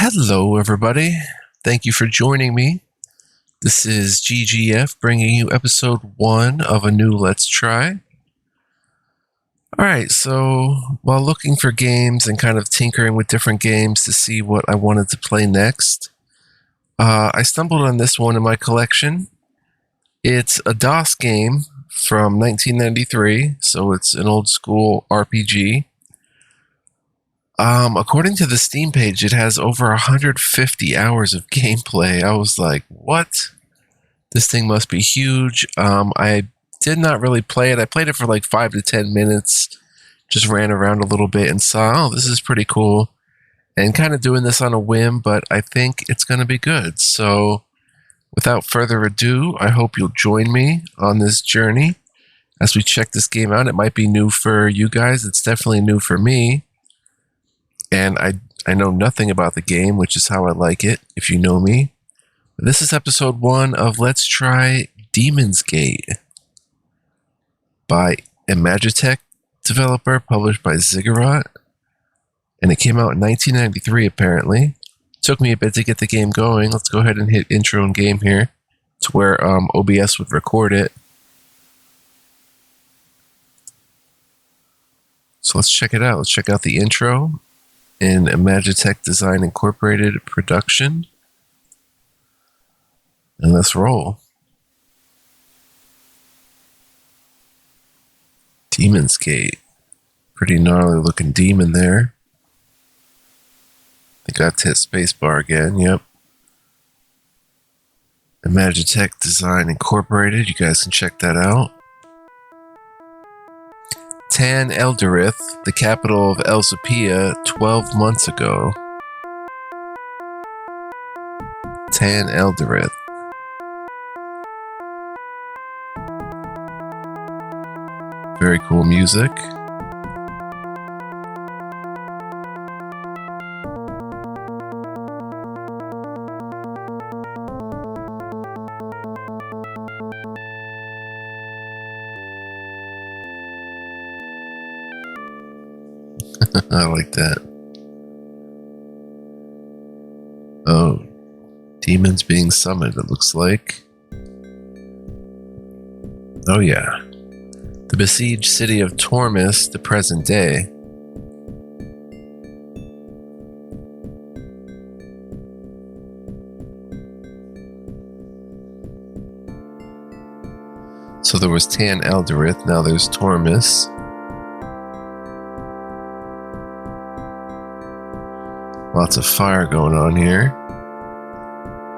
Hello, everybody. Thank you for joining me. This is GGF bringing you episode 1 of a new Let's Try. Alright, so while looking for games and kind of tinkering with different games to see what I wanted to play next, I stumbled on this one in my collection. It's a DOS game from 1993, so it's an old school RPG. According to the Steam page, it has over 150 hours of gameplay. I was like, what? This thing must be huge. I did not really play it. I played it for like 5 to 10 minutes, just ran around a little bit and saw, oh, this is pretty cool. And kind of doing this on a whim, but I think it's going to be good. So without further ado, I hope you'll join me on this journey as we check this game out. It might be new for you guys. It's definitely new for me. And I know nothing about the game, which is how I like it, if you know me. This is episode 1 of Let's Try Daemonsgate by Imagitech developer, published by Ziggurat. And it came out in 1993, apparently. Took me a bit to get the game going. Let's go ahead and hit intro and game here. It's where OBS would record it. So let's check it out. Let's check out the intro in Imagitech Design Incorporated production. And let's roll. Daemonsgate. Pretty gnarly looking demon there. I got to hit spacebar again, yep. Imagitech Design Incorporated, you guys can check that out. Tan Elderith, the capital of Elsipia, 12 months ago. Tan Elderith. Very cool music. I like that. Oh, demons being summoned, it looks like. Oh yeah. The besieged city of Tormus, the present day. So there was Tan Elderith, now there's Tormus. Lots of fire going on here.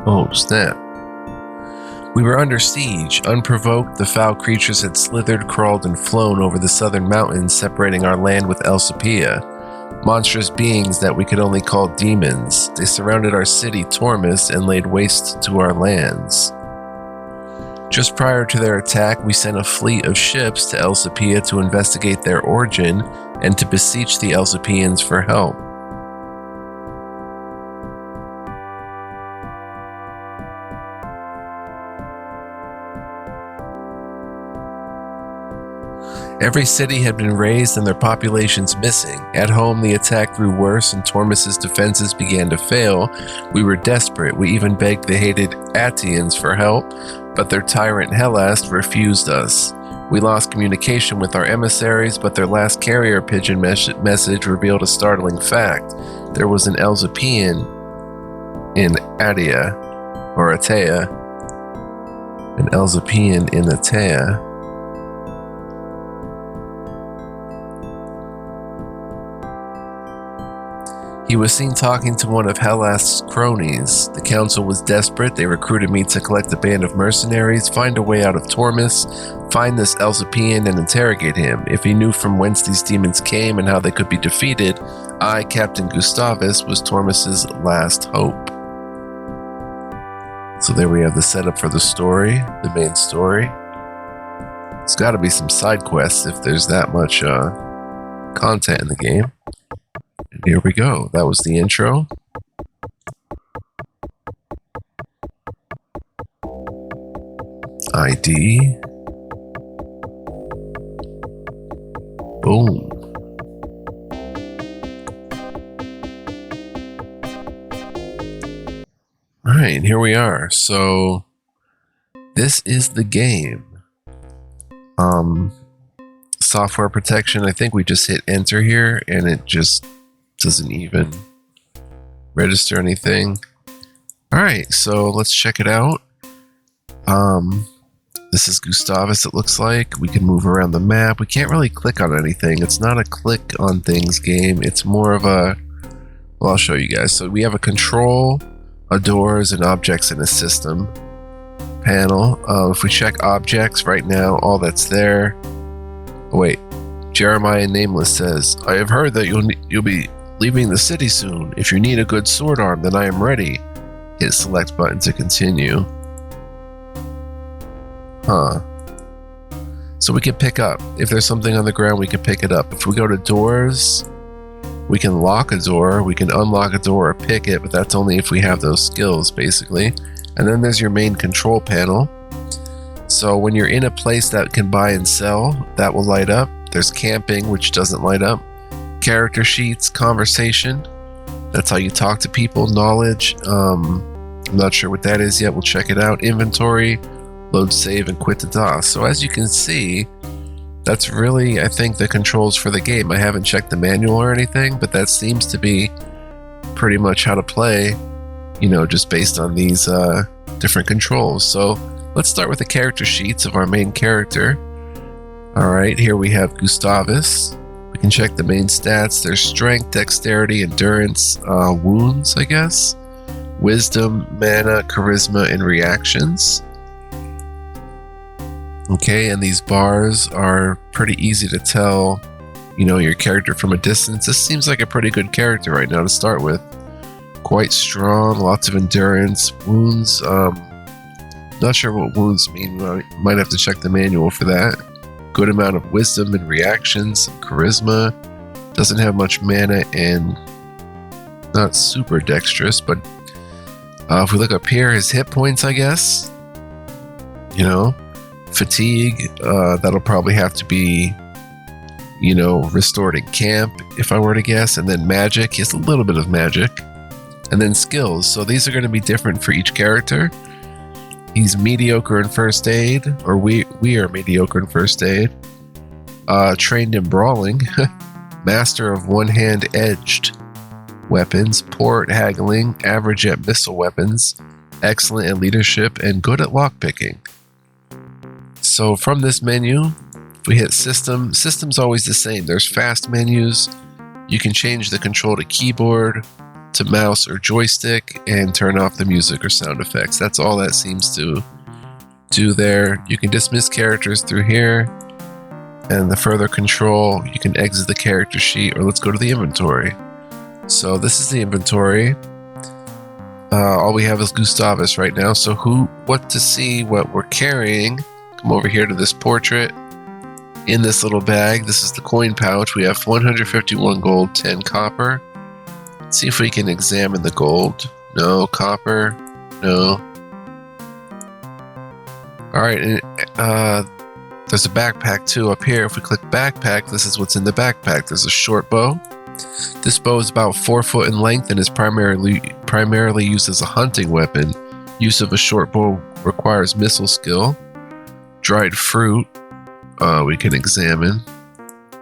Oh, snap. We were under siege. Unprovoked, the foul creatures had slithered, crawled, and flown over the southern mountains, separating our land with Elsipia. Monstrous beings that we could only call demons. They surrounded our city, Tormus, and laid waste to our lands. Just prior to their attack, we sent a fleet of ships to Elsipia to investigate their origin and to beseech the Elsipians for help. Every city had been razed and their populations missing. At home, the attack grew worse and Tormus's defenses began to fail. We were desperate. We even begged the hated Attians for help, but their tyrant Hellas refused us. We lost communication with our emissaries, but their last carrier pigeon message revealed a startling fact. There was an Elsipian in Atia, or Atea. An Elsipian in Atea. He was seen talking to one of Hellas' cronies. The council was desperate. They recruited me to collect a band of mercenaries, find a way out of Tormus, find this Elsipian and interrogate him. If he knew from whence these demons came and how they could be defeated, I, Captain Gustavus, was Tormus's last hope. So there we have the setup for the story, the main story. It's got to be some side quests if there's that much content in the game. And here we go. That was the intro. ID. Boom. All right, and here we are. So this is the game. Software protection. I think we just hit enter here and it just doesn't even register anything. All right, so let's check it out. This is Gustavus, it looks like. We can move around the map. We can't really click on anything. It's not a click on things game. It's more of a, well, I'll show you guys. So we have a control, a doors, and objects in a system panel. If we check objects right now, all that's there. Oh, wait, Jeremiah Nameless says, I have heard that you'll be leaving the city soon. If you need a good sword arm, then I am ready. Hit select button to continue. So we can pick up. If there's something on the ground, we can pick it up. If we go to doors, we can lock a door, we can unlock a door or pick it, but that's only if we have those skills, basically. And then there's your main control panel. So when you're in a place that can buy and sell, that will light up. There's camping, which doesn't light up. Character sheets, conversation. That's how you talk to people. Knowledge. I'm not sure what that is yet. We'll check it out. Inventory. Load, save, and quit to DOS. So as you can see, that's really, I think, the controls for the game. I haven't checked the manual or anything, but that seems to be pretty much how to play, you know, just based on these different controls. So let's start with the character sheets of our main character. All right, here we have Gustavus. We can check the main stats. There's strength, dexterity, endurance, wounds, I guess, wisdom, mana, charisma, and reactions. Okay, and these bars are pretty easy to tell, you know, your character from a distance. This seems like a pretty good character right now to start with. Quite strong, lots of endurance, wounds. Not sure what wounds mean. Might have to check the manual for that. Good amount of wisdom and reactions, charisma. Doesn't have much mana and not super dexterous, but if we look up here, his hit points, I guess, you know, fatigue, that'll probably have to be, you know, restored in camp, if I were to guess. And then magic, he has a little bit of magic. And then skills. So these are going to be different for each character. He's mediocre in first aid, or we are mediocre in first aid. Trained in brawling. Master of one-hand edged weapons. Poor at haggling. Average at missile weapons. Excellent at leadership. And good at lockpicking. So from this menu, if we hit system, system's always the same. There's fast menus. You can change the control to keyboard, to mouse or joystick, and turn off the music or sound effects. That's all that seems to do there. You can dismiss characters through here. And the further control, you can exit the character sheet, or let's go to the inventory. So this is the inventory. All we have is Gustavus right now. So what to see what we're carrying. Come over here to this portrait. In this little bag, this is the coin pouch. We have 151 gold, 10 copper. Let's see if we can examine the gold. No. Copper. No. Alright, and there's a backpack too up here. If we click backpack, this is what's in the backpack. There's a short bow. This bow is about 4 foot in length and is primarily used as a hunting weapon. Use of a short bow requires missile skill. Dried fruit, we can examine,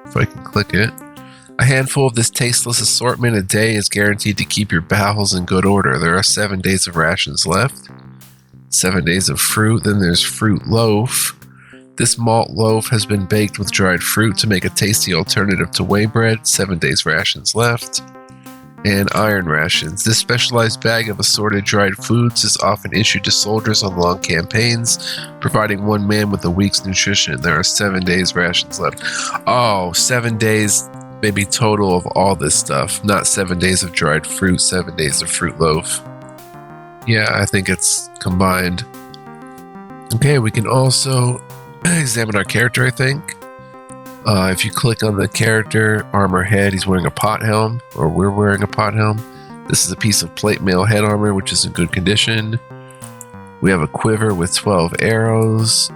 if I can click it. A handful of this tasteless assortment a day is guaranteed to keep your bowels in good order. There are 7 days of rations left. 7 days of fruit. Then there's fruit loaf. This malt loaf has been baked with dried fruit to make a tasty alternative to whey bread. 7 days rations left. And iron rations. This specialized bag of assorted dried foods is often issued to soldiers on long campaigns, providing one man with a week's nutrition. There are 7 days rations left. Oh, 7 days maybe total of all this stuff. Not 7 days of dried fruit, 7 days of fruit loaf. Yeah, I think it's combined. Okay, we can also examine our character, I think. If you click on the character, armor head, he's wearing a pot helm, or we're wearing a pot helm. This is a piece of plate mail head armor, which is in good condition. We have a quiver with 12 arrows.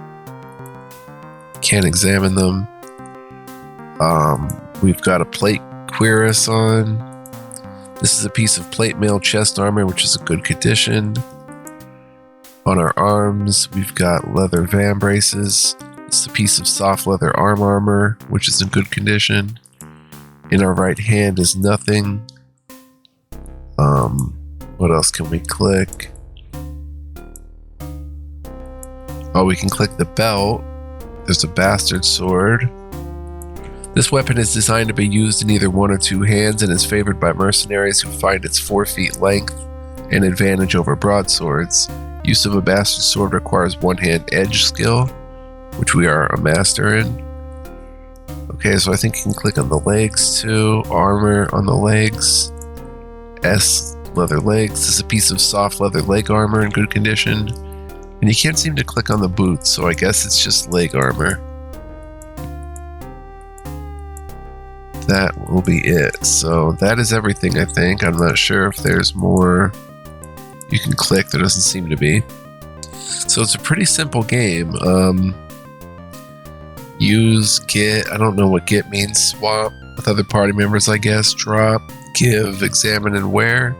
Can't examine them. We've got a plate cuirass on. This is a piece of plate mail chest armor, which is in good condition. On our arms, we've got leather vambraces. It's a piece of soft leather arm armor, which is in good condition. In our right hand is nothing. What else can we click? Oh, we can click the belt. There's a bastard sword. This weapon is designed to be used in either one or two hands and is favored by mercenaries who find its 4 feet length an advantage over broadswords. Use of a bastard sword requires one-hand edge skill, which we are a master in. Okay, so I think you can click on the legs too. Armor on the legs. S, leather legs. This is a piece of soft leather leg armor in good condition. And you can't seem to click on the boots, so I guess it's just leg armor. That will be it. So that is everything, I think. I'm not sure if there's more you can click. There doesn't seem to be. So it's a pretty simple game. Use, get, I don't know what get means. Swap with other party members, I guess. Drop, give, examine, and wear.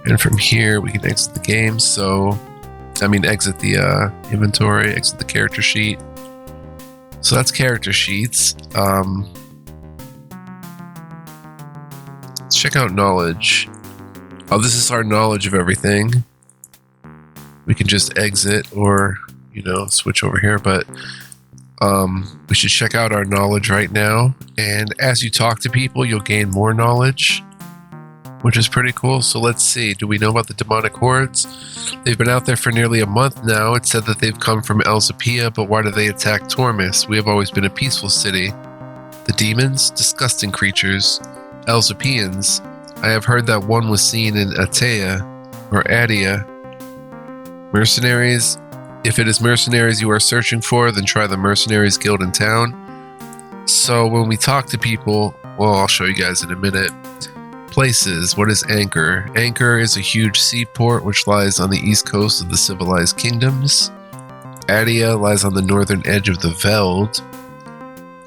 And from here, we can exit the game. So, I mean, exit the inventory, exit the character sheet. So that's character sheets. Let's check out knowledge. Oh, this is our knowledge of everything. We can just exit or, switch over here, but we should check out our knowledge right now. And as you talk to people, you'll gain more knowledge, which is pretty cool. So let's see. Do we know about the demonic hordes? They've been out there for nearly a month now. It said that they've come from Elzapia, but why do they attack Tormis? We have always been a peaceful city. The demons? Disgusting creatures. Elzapians. I have heard that one was seen in Atea or Adia. Mercenaries? If it is mercenaries you are searching for, then try the Mercenaries Guild in town. So when we talk to people, well, I'll show you guys in a minute. Places. What is Anchor? Anchor is a huge seaport which lies on the east coast of the civilized kingdoms. Adia lies on the northern edge of the Veld.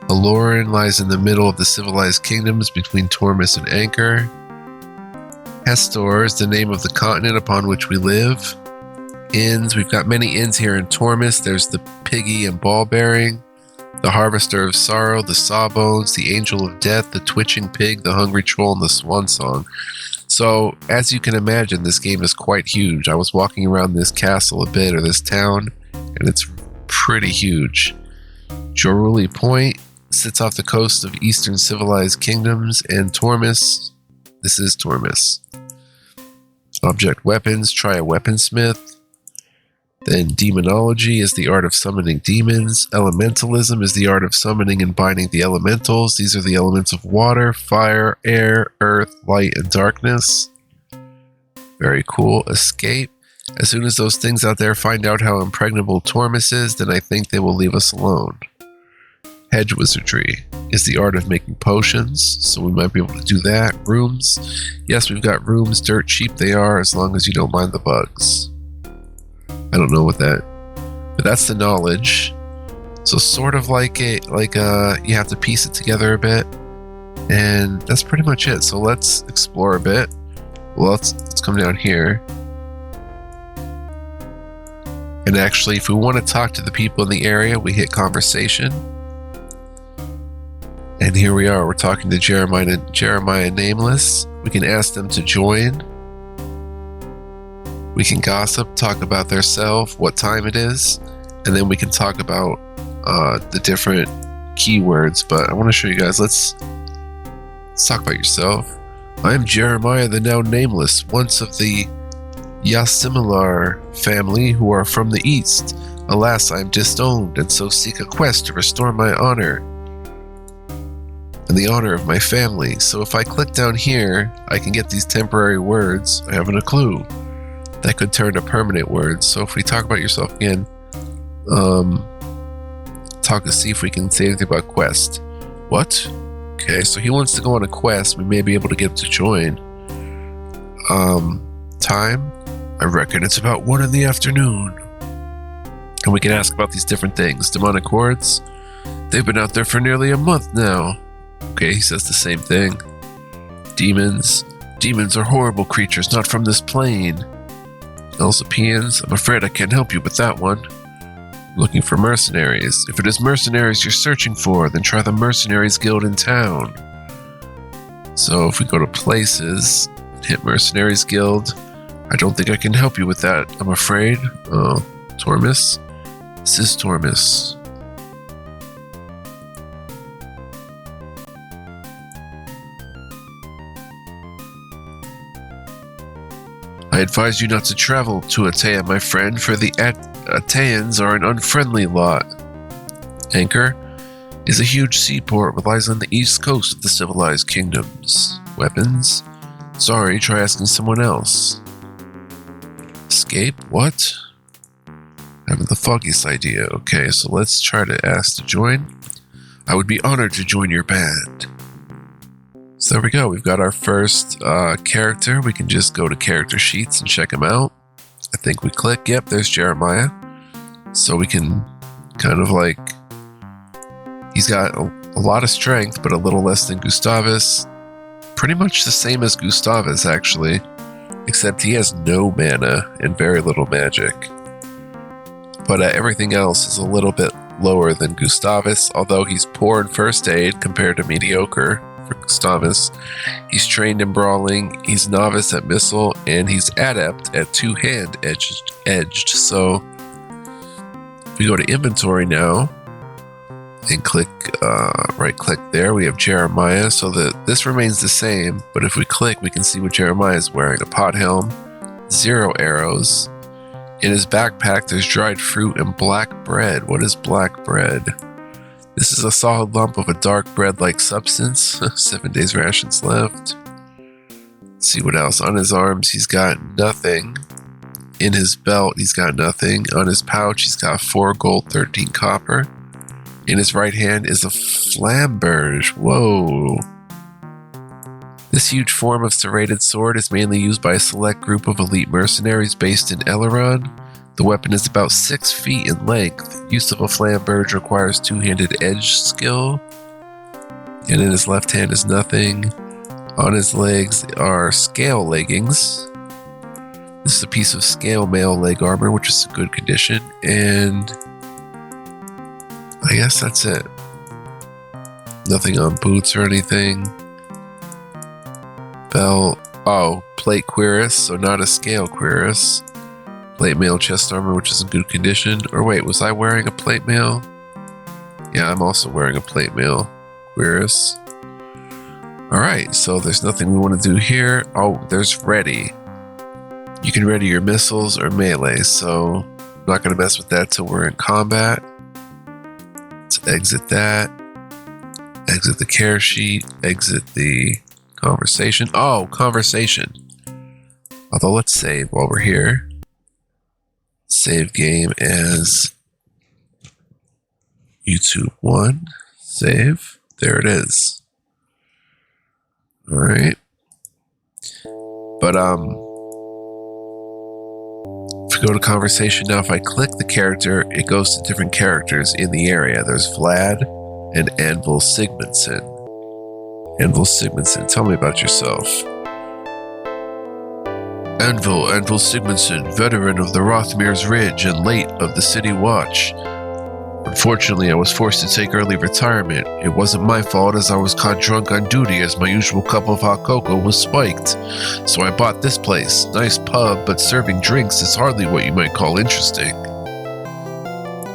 Aloran lies in the middle of the civilized kingdoms between Tormis and Anchor. Hestor is the name of the continent upon which we live. Inns. We've got many inns here in Tormis. There's the Piggy and Ball-Bearing, the Harvester of Sorrow, the Sawbones, the Angel of Death, the Twitching Pig, the Hungry Troll, and the Swan Song. So, as you can imagine, this game is quite huge. I was walking around this castle a bit, or this town, and it's pretty huge. Joruli Point sits off the coast of eastern civilized kingdoms, and Tormis. This is Tormis. Object weapons. Try a weaponsmith. Then demonology is the art of summoning demons. Elementalism is the art of summoning and binding the elementals. These are the elements of water, fire, air, earth, light, and darkness. Very cool. Escape. As soon as those things out there find out how impregnable Tormis is, then I think they will leave us alone. Hedge wizardry is the art of making potions, so we might be able to do that. Rooms. Yes, we've got rooms. Dirt cheap they are, as long as you don't mind the bugs. I don't know what that, but that's the knowledge. So sort of like you have to piece it together a bit, and that's pretty much it. So let's explore a bit. Well, let's come down here. And actually, if we want to talk to the people in the area, we hit conversation. And here we are. We're talking to Jeremiah Nameless. We can ask them to join. We can gossip, talk about their self, what time it is, and then we can talk about the different keywords. But I want to show you guys. Let's talk about yourself. I am Jeremiah, the now nameless, once of the Yasimilar family who are from the east. Alas, I am disowned, and so seek a quest to restore my honor and the honor of my family. So if I click down here, I can get these temporary words. I haven't a clue. That could turn to permanent words. So if we talk about yourself again, talk to see if we can say anything about quest. What? Okay, so he wants to go on a quest. We may be able to get him to join. Time? I reckon it's about 1 in the afternoon. And we can ask about these different things. Demonic hordes? They've been out there for nearly a month now. Okay, he says the same thing. Demons? Demons are horrible creatures not from this plane. Elsapians, I'm afraid I can't help you with that one. Looking for mercenaries. If it is mercenaries you're searching for, then try the Mercenaries Guild in town. So if we go to places, hit Mercenaries Guild, I don't think I can help you with that, I'm afraid. Oh, Tormus? This is Tormus. I advise you not to travel to Atea, my friend, for the Ateans are an unfriendly lot. Anchor is a huge seaport, relies on the east coast of the civilized kingdoms. Weapons? Sorry, try asking someone else. Escape? What? I haven't the foggiest idea. Okay, so let's try to ask to join. I would be honored to join your band. So there we go. We've got our first character. We can just go to character sheets and check him out. I think we click. Yep, there's Jeremiah. So we can kind of like... He's got a lot of strength, but a little less than Gustavus. Pretty much the same as Gustavus, actually. Except he has no mana and very little magic. But everything else is a little bit lower than Gustavus, although he's poor in first aid compared to mediocre for Gustavus. He's trained in brawling, he's novice at missile, and he's adept at two-hand edged. So if we go to inventory now and click right click there, we have Jeremiah, so that this remains the same, but if we click we can see what Jeremiah is wearing. A pot helm, 0 arrows. In his backpack there's dried fruit and black bread. What is black bread? This is a solid lump of a dark bread-like substance. 7 days rations left. Let's see what else. On his arms he's got nothing. In his belt he's got nothing. On his pouch he's got 4 gold, 13 copper. In his right hand is a flamberge. Whoa. This huge form of serrated sword is mainly used by a select group of elite mercenaries based in Eleron. The weapon is about 6 feet in length. Use of a flamberge requires two-handed edge skill. And in his left hand is nothing. On his legs are scale leggings. This is a piece of scale mail leg armor, which is in good condition. And I guess that's it. Nothing on boots or anything. Belt. Oh, plate cuirass, so not a scale cuirass. Plate mail chest armor, which is in good condition. Or wait, was I wearing a plate mail? Yeah, I'm also wearing a plate mail cuirass. Alright, so there's nothing we want to do here. Oh, there's ready. You can ready your missiles or melee, so I'm not going to mess with that till we're in combat. Let's exit that. Exit the care sheet. Exit the conversation. Oh, conversation. Although let's save while we're here. Save game as YouTube 1. Save. There it is. Alright. But if we go to conversation now, if I click the character, it goes to different characters in the area. There's Vlad and Anvil Sigmundson. Anvil Sigmundson, tell me about yourself. Anvil Sigmundson, veteran of the Rothmir's Ridge and late of the City Watch. Unfortunately, I was forced to take early retirement. It wasn't my fault, as I was caught drunk on duty as my usual cup of hot cocoa was spiked. So I bought this place. Nice pub, but serving drinks is hardly what you might call interesting.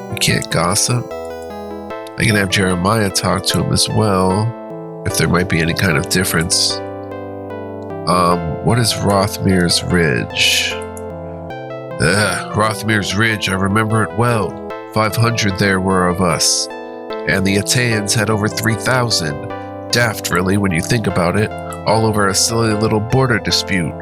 We can't gossip. I can have Jeremiah talk to him as well, if there might be any kind of difference. What is Rothmir's Ridge? Rothmir's Ridge, I remember it well. 500 there were of us, and the Ateans had over 3,000. Daft, really, when you think about it, all over a silly little border dispute.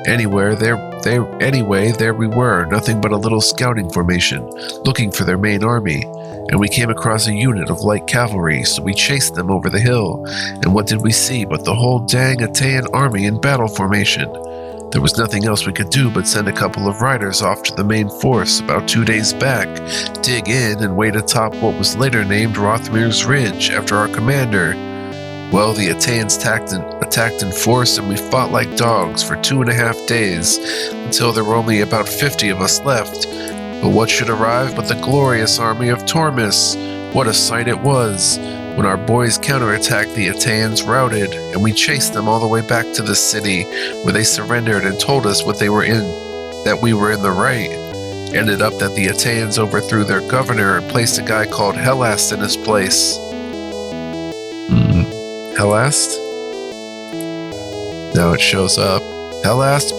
Anyway, there we were, nothing but a little scouting formation, looking for their main army, and we came across a unit of light cavalry, so we chased them over the hill, and what did we see but the whole dang Atean army in battle formation? There was nothing else we could do but send a couple of riders off to the main force about 2 days back, dig in and wait atop what was later named Rothmir's Ridge after our commander. Well, the Ateans attacked in force, and we fought like dogs for 2.5 days, until there were only about 50 of us left. But what should arrive but the glorious army of Tormus? What a sight it was! When our boys counterattacked, the Ateans routed, and we chased them all the way back to the city, where they surrendered and told us that we were in the right. Ended up that the Ateans overthrew their governor and placed a guy called Helast in his place. Helast? Now it shows up. Helast,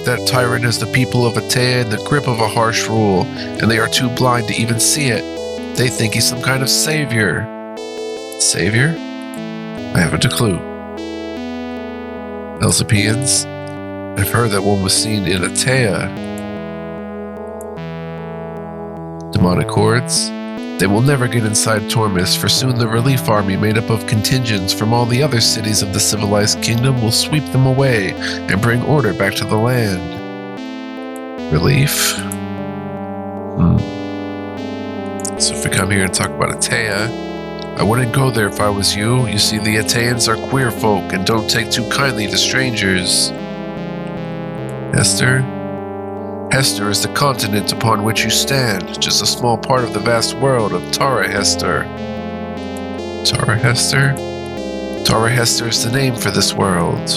that tyrant has the people of Atea in the grip of a harsh rule, and they are too blind to even see it. They think he's some kind of savior. Savior? I haven't a clue. Elzapians? I've heard that one was seen in Atea. Demonic hordes? They will never get inside Tormus, for soon the relief army made up of contingents from all the other cities of the civilized kingdom will sweep them away and bring order back to the land. Relief? So if we come here and talk about Atea, I wouldn't go there if I was you. You see, the Ateans are queer folk and don't take too kindly to strangers. Hester? Hester is the continent upon which you stand, just a small part of the vast world of Tara Hester. Tara Hester? Tara Hester is the name for this world.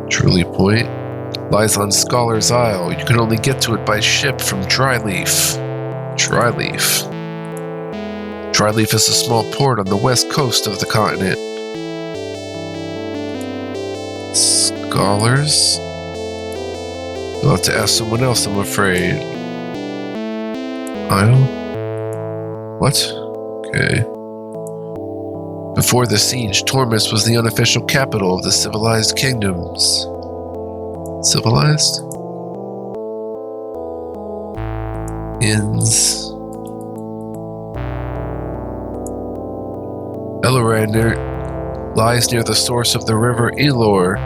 Truly Point lies on Scholar's Isle. You can only get to it by ship from Dryleaf. Dryleaf. Dryleaf is a small port on the west coast of the continent. Scholars? You'll have to ask someone else, I'm afraid. Isle? What? Okay. Before the siege, Tormus was the unofficial capital of the civilized kingdoms. Civilized? Inns. Elorander lies near the source of the river Elor,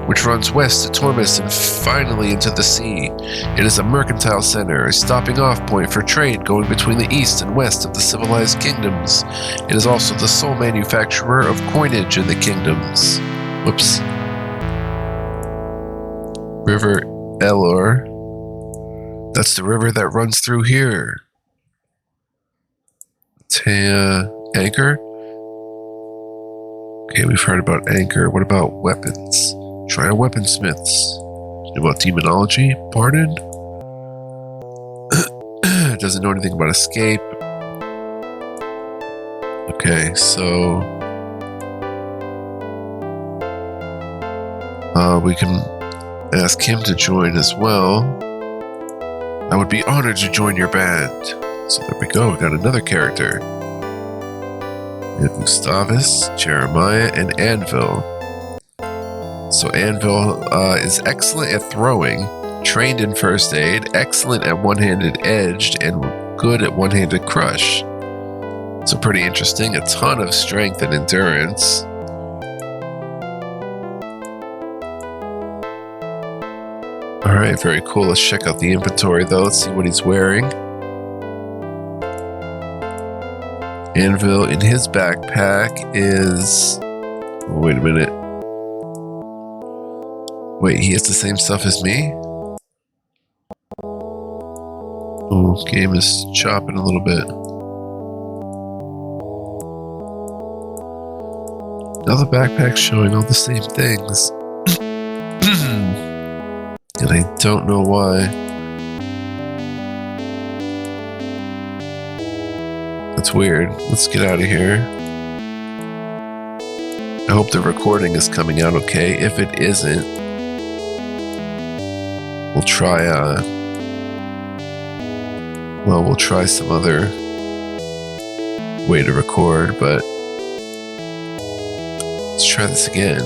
which runs west to Tormus and finally into the sea. It is a mercantile center, a stopping off point for trade going between the east and west of the civilized kingdoms. It is also the sole manufacturer of coinage in the kingdoms. Whoops. River Elor. That's the river that runs through here. Anchor? Okay, we've heard about Anchor. What about weapons? Try a weaponsmiths. About demonology? Pardon? Doesn't know anything about escape. Okay, so we can ask him to join as well. I would be honored to join your band. So there we go, we got another character. We have Gustavus, Jeremiah, and Anvil. So Anvil is excellent at throwing, trained in first aid, excellent at one-handed edged, and good at one-handed crush. So pretty interesting, a ton of strength and endurance. Alright, very cool. Let's check out the inventory though. Let's see what he's wearing. Anvil in his backpack is... Oh, wait a minute. Wait, he has the same stuff as me? Oh, game is chopping a little bit. Now the backpack's showing all the same things. And I don't know why. That's weird. Let's get out of here. I hope the recording is coming out okay. If it isn't, we'll try we'll try some other way to record, but let's try this again.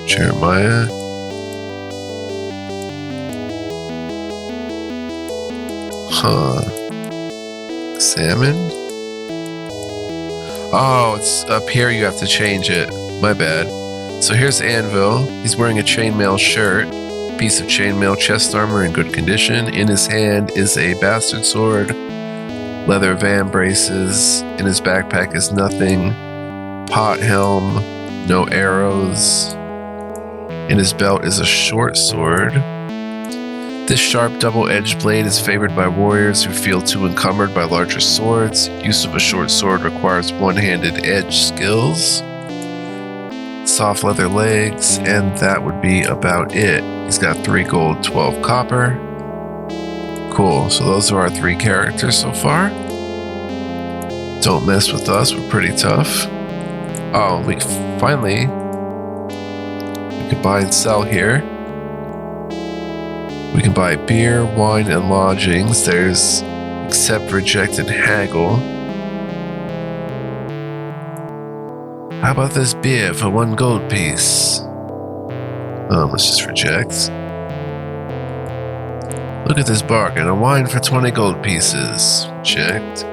Jeremiah. Huh. Salmon? Oh, it's up here you have to change it. My bad. So here's Anvil. He's wearing a chainmail shirt. Piece of chainmail chest armor in good condition. In his hand is a bastard sword Leather van braces. In his backpack is nothing. Pot helm. No arrows. In his belt is a short sword. This sharp double-edged blade is favored by warriors who feel too encumbered by larger swords. Use of a short sword requires one-handed edge skills. Soft leather legs, and that would be about it. He's got 3 gold, 12 copper. Cool, so those are our 3 characters so far. Don't mess with us, we're pretty tough. Oh, we finally... we can buy and sell here. We can buy beer, wine, and lodgings. There's accept, reject, and haggle. How about this beer for 1 gold piece? Let's just reject. Look at this bargain. A wine for 20 gold pieces. Reject.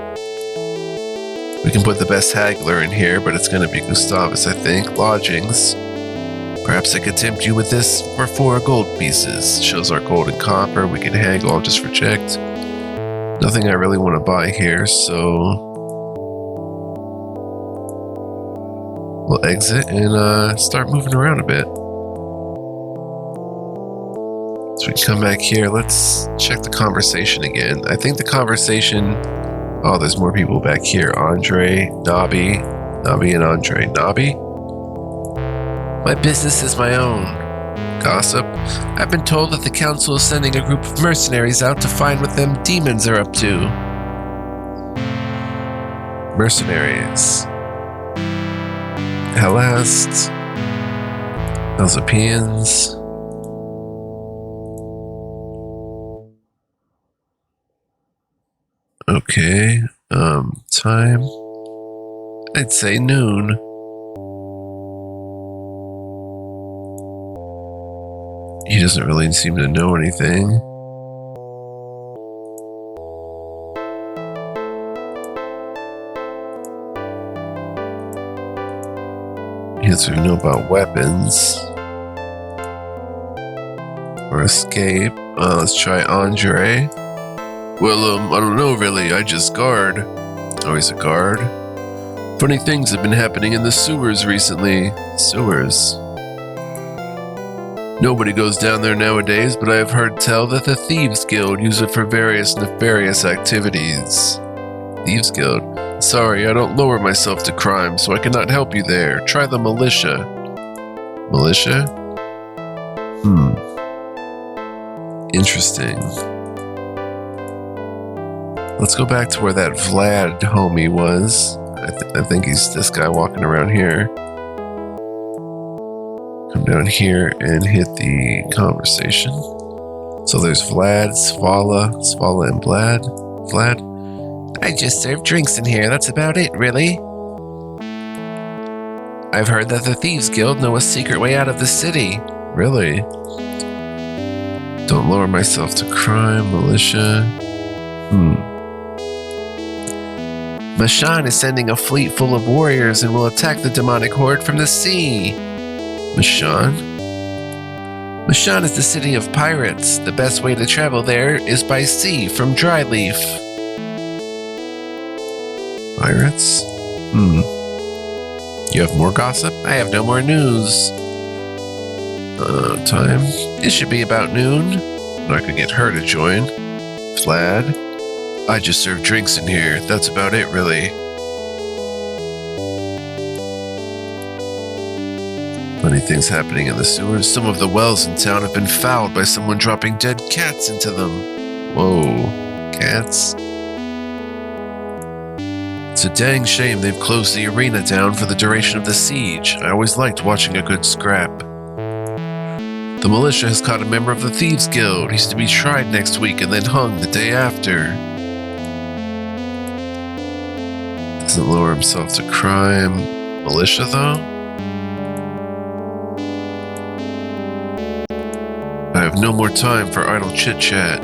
We can put the best haggler in here, but it's going to be Gustavus, I think. Lodgings. Perhaps I could tempt you with this for 4 gold pieces. Shows our gold and copper. We can haggle. I'll just reject. Nothing I really want to buy here, so... we'll exit and start moving around a bit. So we can come back here. Let's check the conversation again. I think the conversation... oh, there's more people back here. Andre, Nobby. Nobby and Andre. Nobby? My business is my own. Gossip. I've been told that the council is sending a group of mercenaries out to find what them demons are up to. Mercenaries. Hellast. Elzapians. Okay. Time. I'd say noon. He doesn't really seem to know anything. He doesn't even know about weapons. Or escape. Let's try Andre. Well, I don't know really. I just guard. Oh, he's a guard. Funny things have been happening in the sewers recently. Sewers. Nobody goes down there nowadays, but I have heard tell that the Thieves Guild use it for various nefarious activities. Thieves Guild? Sorry, I don't lower myself to crime, so I cannot help you there. Try the militia. Militia? Interesting. Let's go back to where that Vlad homie was. I think he's this guy walking around here. Come down here and hit the conversation. So there's Vlad, Svala, and Vlad. I just serve drinks in here. That's about it, really. I've heard that the Thieves Guild know a secret way out of the city. Really? Don't lower myself to crime, militia. Mashan is sending a fleet full of warriors and will attack the demonic horde from the sea. Mashan? Mashan is the city of pirates. The best way to travel there is by sea from Dryleaf. Pirates? You have more gossip? I have no more news. Time? It should be about noon. I could get her to join. Vlad? I just serve drinks in here. That's about it, really. Funny things happening in the sewers. Some of the wells in town have been fouled by someone dropping dead cats into them. Whoa. Cats? It's a dang shame they've closed the arena down for the duration of the siege. I always liked watching a good scrap. The militia has caught a member of the Thieves Guild. He's to be tried next week and then hung the day after. Doesn't lower himself to crime. Militia, though? I have no more time for idle chit-chat.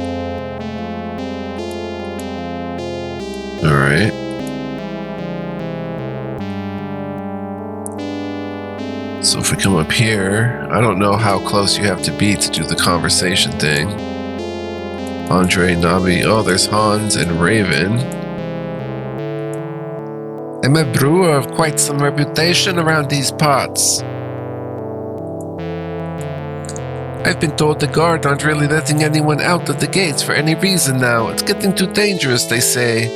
Alright. So if we come up here, I don't know how close you have to be to do the conversation thing. Andre, Nabi, oh, there's Hans and Raven. I'm a brewer of quite some reputation around these parts. I've been told the guard aren't really letting anyone out of the gates for any reason now. It's getting too dangerous, they say.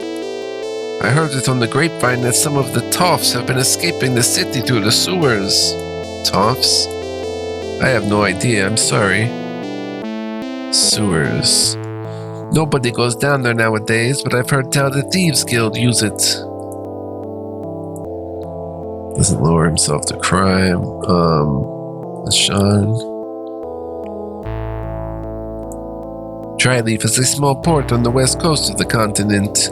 I heard it on the grapevine that some of the toffs have been escaping the city through the sewers. Toffs? I have no idea, I'm sorry. Sewers. Nobody goes down there nowadays, but I've heard tell the Thieves Guild use it. Doesn't lower himself to crime. Sean. Dryleaf is a small port on the west coast of the continent.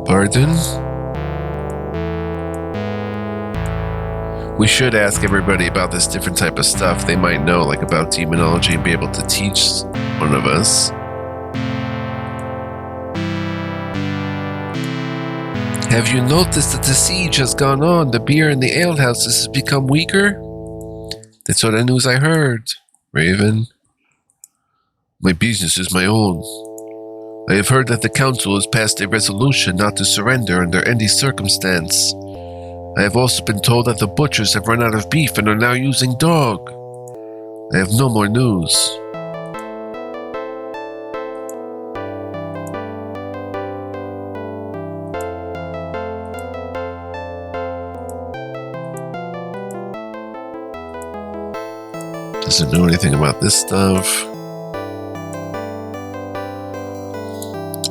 Pardon? We should ask everybody about this different type of stuff. They might know, like about demonology, and be able to teach one of us. Have you noticed that the siege has gone on? The beer in the alehouses has become weaker? That's what the news I heard, Raven. My business is my own. I have heard that the council has passed a resolution not to surrender under any circumstance. I have also been told that the butchers have run out of beef and are now using dog. I have no more news. Doesn't know anything about this stuff.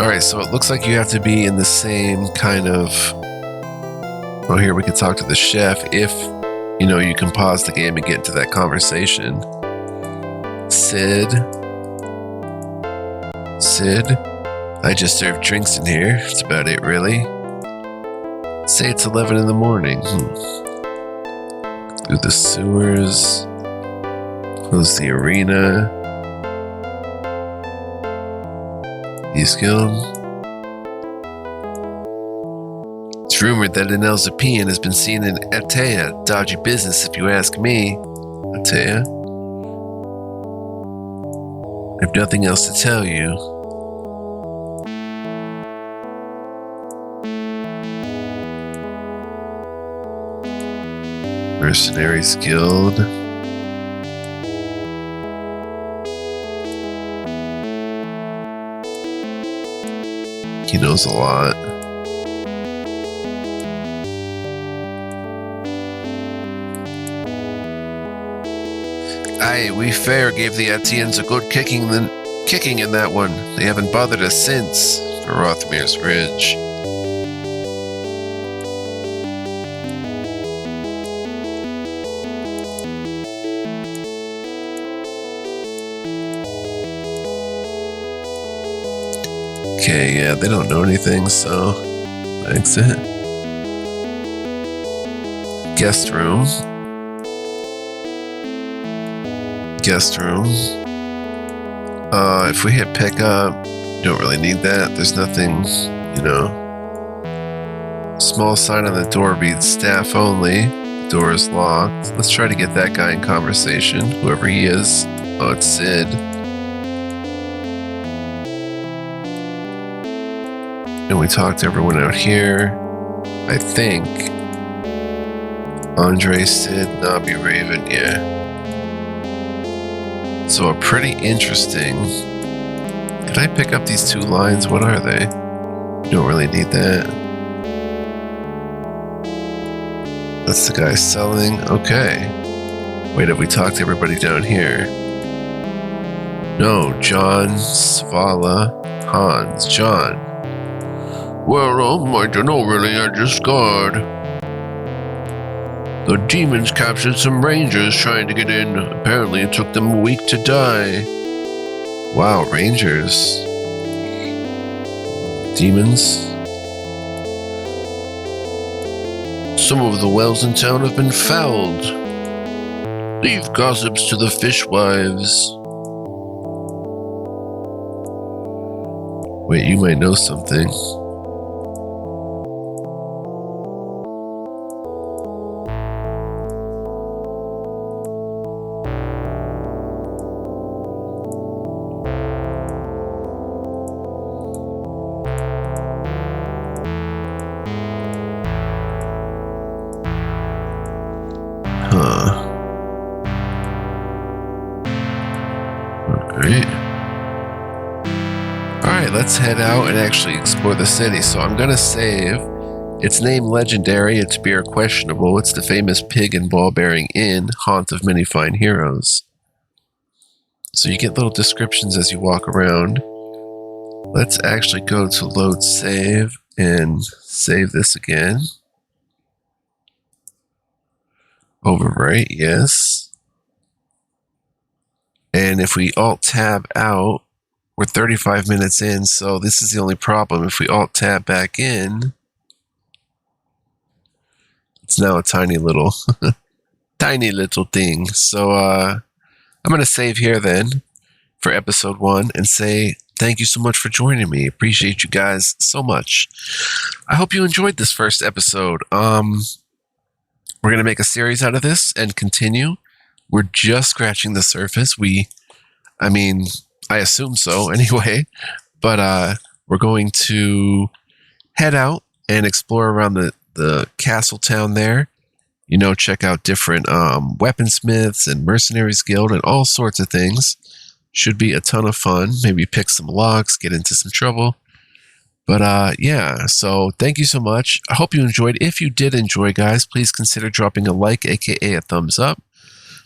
Alright, so it looks like you have to be in the same kind of... Well, here we can talk to the chef if, you know, you can pause the game and get into that conversation. Sid? I just serve drinks in here. That's about it, really. Say it's 11 in the morning. Through the sewers. Close the arena. Thieves Guild. It's rumored that an Elzapian has been seen in Atea. Dodgy business, if you ask me. Atea? I have nothing else to tell you. Mercenaries Guild. He knows a lot. Aye, we fair gave the Atians a good kicking in that one. They haven't bothered us since, for Rothmir's Ridge. Okay, yeah, they don't know anything, so exit. Guest room. If we hit pick up, don't really need that. There's nothing, you know. Small sign on the door reads staff only. The door is locked. Let's try to get that guy in conversation, whoever he is. Oh, it's Sid. And we talked to everyone out here. I think. Andre, Sid, Nabi, Raven, yeah. So a pretty interesting... Did I pick up these two lines? What are they? Don't really need that. That's the guy selling. Okay. Wait, have we talked to everybody down here? No, John, Svala, Hans, John. Well, I don't know really, I just guard. The demons captured some rangers trying to get in. Apparently it took them a week to die. Wow, rangers. Demons. Some of the wells in town have been fouled. Leave gossips to the fishwives. Wait, you might know something. Huh. Alright. Alright, let's head out and actually explore the city. So I'm gonna save. Its name legendary, its beer questionable. It's the famous pig and ball-bearing inn, haunt of many fine heroes. So you get little descriptions as you walk around. Let's actually go to load save and save this again. Overwrite, yes. And if we Alt-Tab out, we're 35 minutes in, so this is the only problem. If we Alt-Tab back in, it's now a tiny little thing. So I'm going to save here then for episode 1 and say thank you so much for joining me. Appreciate you guys so much. I hope you enjoyed this first episode. We're going to make a series out of this and continue. We're just scratching the surface. I assume so anyway, but we're going to head out and explore around the castle town there. You know, check out different weaponsmiths and mercenaries guild and all sorts of things. Should be a ton of fun. Maybe pick some locks, get into some trouble. But yeah, so thank you so much. I hope you enjoyed. If you did enjoy, guys, please consider dropping a like, aka a thumbs up.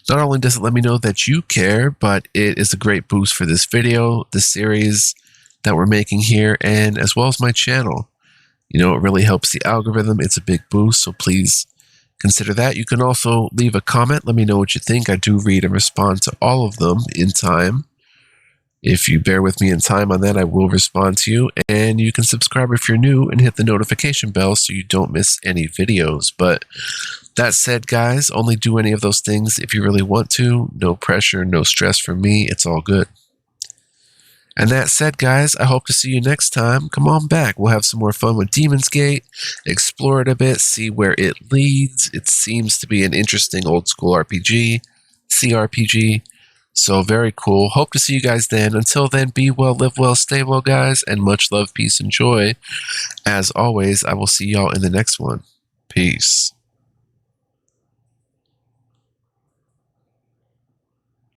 Not only does it let me know that you care, but it is a great boost for this video, the series that we're making here, and as well as my channel. You know, it really helps the algorithm. It's a big boost, so please consider that. You can also leave a comment. Let me know what you think. I do read and respond to all of them in time. If you bear with me in time on that, I will respond to you. And you can subscribe if you're new and hit the notification bell so you don't miss any videos. But that said, guys, only do any of those things if you really want to. No pressure, no stress from me. It's all good. And that said, guys, I hope to see you next time. Come on back. We'll have some more fun with Daemonsgate, explore it a bit, see where it leads. It seems to be an interesting old school RPG, CRPG. So very cool. Hope to see you guys then. Until then, be well, live well, stay well, guys, and much love, peace, and joy. As always, I will see y'all in the next one. Peace.